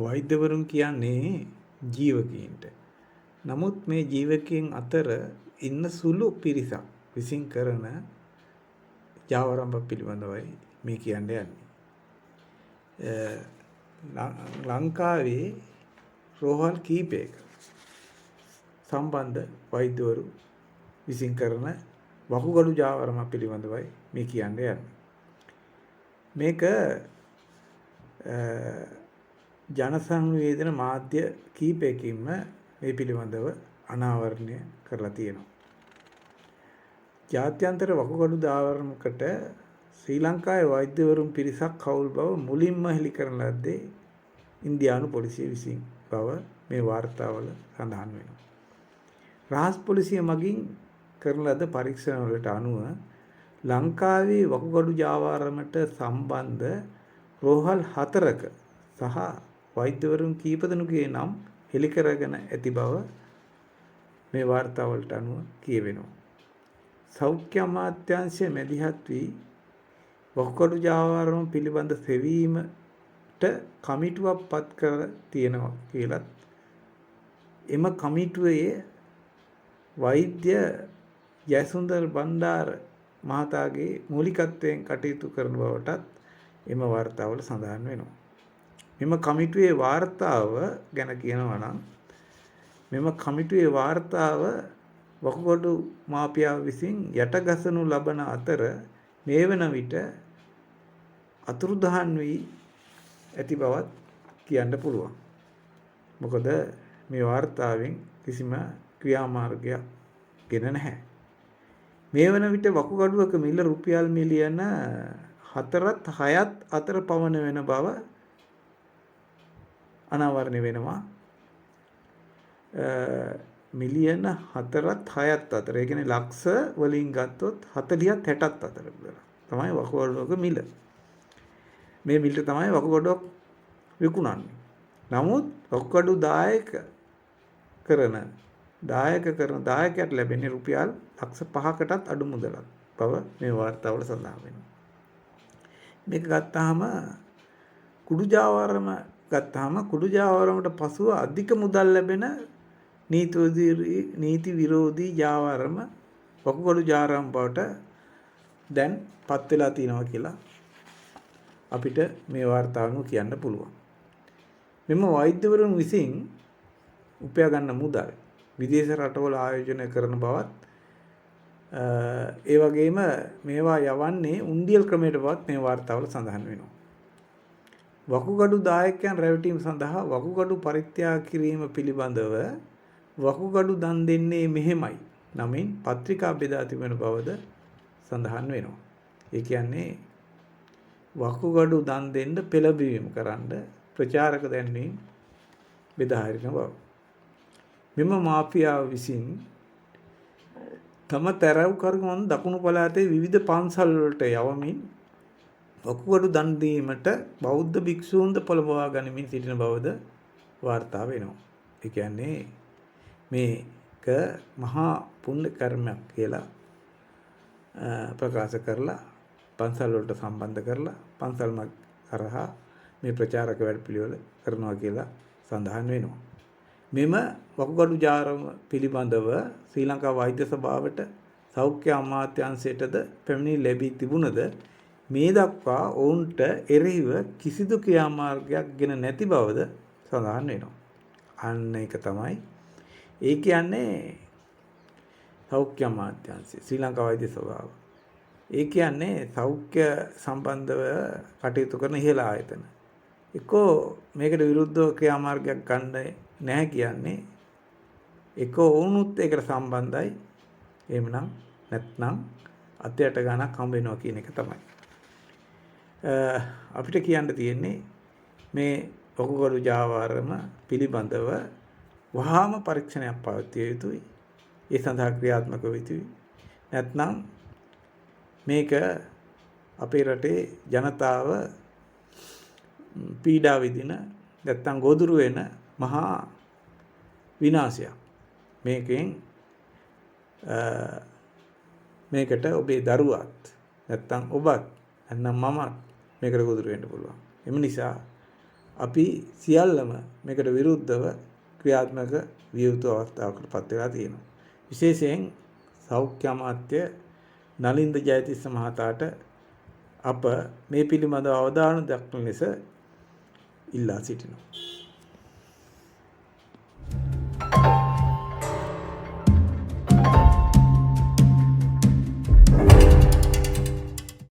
වෛද්‍යවරුන් කියන්නේ ජීවකයින්ට. නමුත් මේ ජීවකයන් අතර ඉන්න සුළු පිරිසක් විසින් කරන ජාවාරම්භ පිළිබඳවයි මේ කියන්න යන්නේ. ලංකාවේ රෝහල් කීපයක සම්බන්ධ වෛද්‍යවරු විසින් කරන වකුගඩු ජාවාරම්භ පිළිබඳවයි මේ කියන්න යන්නේ. මේක ජනසංවේදන මාධ්‍ය කීපයකින්ම මේ පිළිබඳව අනාවරණය කරලා තියෙනවා. ජාත්‍යන්තර වකුගඩු ජාවාරමකට ශ්‍රී ලංකාවේ වෛද්‍යවරුන් පිරිසක් කවුල් බව මුලින්ම හෙළි කරන ලද්දේ ඉන්දියානු පොලිසිය විසින් බව මේ වාර්තාවල සඳහන් වෙනවා. රහස් පොලිසිය මගින් කරන ලද පරීක්ෂණ වලට අනුව ලංකාවේ වකුගඩු ජාවාරමට සම්බන්ධ රෝහල් 4ක සහ වෛද්‍යවරුන් කීප දෙනෙකුගේ නම් හෙළි කරගෙන ඇති බව මේ වාර්තාවලට අනුව කියවෙනවා. සෞඛ්‍ය අමාත්‍යාංශය මැදිහත් වී වකුගඩු ජාවාරම පිළිබඳ සෙවීමට කමිටුවක් පත් කර තියෙනවා කියලත් එම කමිටුවේ වෛද්‍ය ජයසුන්දර බණ්ඩාර මහතාගේ මූලිකත්වයෙන් කටයුතු කරන බවටත් එම වාර්තාවල සඳහන් වෙනවා. මෙම කමිටුවේ වාර්තාව ගැන කියනවා නම් මෙම කමිටුවේ වාර්තාව වකුගඩු මාපියා විසින් යටගසනු ලබන අතර මේ වන විට අතුරුදහන් වී ඇති බවත් කියන්න පුළුවන්. මොකද මේ වාර්තාවෙන් කිසිම ක්‍රියාමාර්ගයක් ගෙන නැහැ. මේ වන විට වකුගඩුවක මිල රුපියල් මිලියන 4ත් 6ත් අතර පවන වෙන බව අනාවරණය වෙනවා. මිලියන 4ත් 6ත් අතර. ඒ කියන්නේ ලක්ෂ වලින් ගත්තොත් 40ත් 60ත් අතර තමයි වකුගඩුවක මිල. මේ මිලට තමයි වකුගඩුවක් විකුණන්නේ. නමුත් වකුගඩු දායකයට ලැබෙන්නේ රුපියල් ලක්ෂ 5කටත් අඩු මුදලක් බව මේ වාර්තාවල සඳහන් වෙනවා. මේක ගත්තාම කුඩු ජාවාරමට පසුව අධික මුදල් ලැබෙන නීති විරෝධී ජාවාරම වකුගඩු ජාවාරම් බවට දැන් පත් වෙලා තියෙනවා කියලා අපිට මේ වාර්තාවනුව කියන්න පුළුවන්. මෙම වෛද්‍යවරුන් විසින් උපයා ගන්න මුදල් විදේශ රටවල ආයෝජනය කරන බවත් ඒ වගේම මේවා යවන්නේ උන්ඩියල් ක්‍රමයට බවත් මේ වාර්තාවල සඳහන් වෙනවා. වකුගඩු දායකයන් රැවටීම සඳහා වකුගඩු පරිත්‍යාග කිරීම පිළිබඳව වකුගඩු දන් දෙන්නේ මෙහෙමයි නමින් පත්‍රිකා බෙදා තිබෙන බවද සඳහන් වෙනවා. ඒ කියන්නේ වකුගඩු දන් දෙන්න පෙළඹවීම කරන්න ප්‍රචාරක දැන්වීම බෙදා හරින බව. මෙම මාෆියාව විසින් තම තැරව්කරුවන් දකුණු පළාතේ විවිධ පන්සල් වලට යවමින් වකුගඩු දන් දීමට බෞද්ධ භික්ෂූන්ද පොළඹවා ගනිමින් සිටින බවද වාර්තා වෙනවා. ඒ කියන්නේ මේක මහා පුණ්‍ය කර්මයක් කියලා ප්‍රකාශ කරලා පන්සල් වලට සම්බන්ධ කරලා පන්සල් කරහා මේ ප්‍රචාරක වැඩපිළිවෙල කරනවා කියලා සඳහන් වෙනවා. මෙම වකුගඩු ජාවාරම පිළිබඳව ශ්‍රී ලංකා වෛද්‍ය සභාවට සෞඛ්‍ය අමාත්‍යාංශයටද පැමිණිලි ලැබී තිබුණද මේ දක්වා ඔවුන්ට එරෙහිව කිසිදු ක්‍රියාමාර්ගයක් ගෙන නැති බවද සඳහන් වෙනවා. අන්න ඒක තමයි. ඒ කියන්නේ සෞඛ්‍ය අමාත්‍යාංශය ශ්‍රී ලංකා වෛද්‍ය සභාව. ඒ කියන්නේ සෞඛ්‍ය සම්බන්ධව කටයුතු කරන ඉහළ ආයතන. එක්කෝ මේකට විරුද්ධව ක්‍රියාමාර්ගයක් ගන්න නැහැ කියන්නේ එක්කෝ වුණුත් ඒකට සම්බන්ධයි. එහෙමනම් නැත්නම් අතයට ගණක් හම්බ වෙනවා කියන එක තමයි. අපිට කියන්න තියෙන්නේ මේ වකුගඩු ජාවාරම පිළිබඳව වහාම පරීක්ෂණයක් පවත්විය යුතුයි. ඒ සඳහා ක්‍රියාත්මක වෙ යුතුයි. නැත්නම් මේක අපේ රටේ ජනතාව පීඩා විඳින නැත්නම් ගොදුරු වෙන මහා විනාශයක්. මේකට ඔබේ දරුවත් නැත්නම් ඔබත් නැත්නම් මමත් මේකට ගොදුරු වෙන්න පුළුවන්. එම නිසා අපි සියල්ලම මේකට විරුද්ධව ක්‍රියාත්මක විය යුතු අවස්ථාවකට පත් වෙලා තියෙනවා. විශේෂයෙන් සෞඛ්‍ය අමාත්‍ය නලින්ද ජයතිස්ස මහතාට අප මේ පිළිබඳව අවධානය දක්වන ලෙස ඉල්ලා සිටිනවා.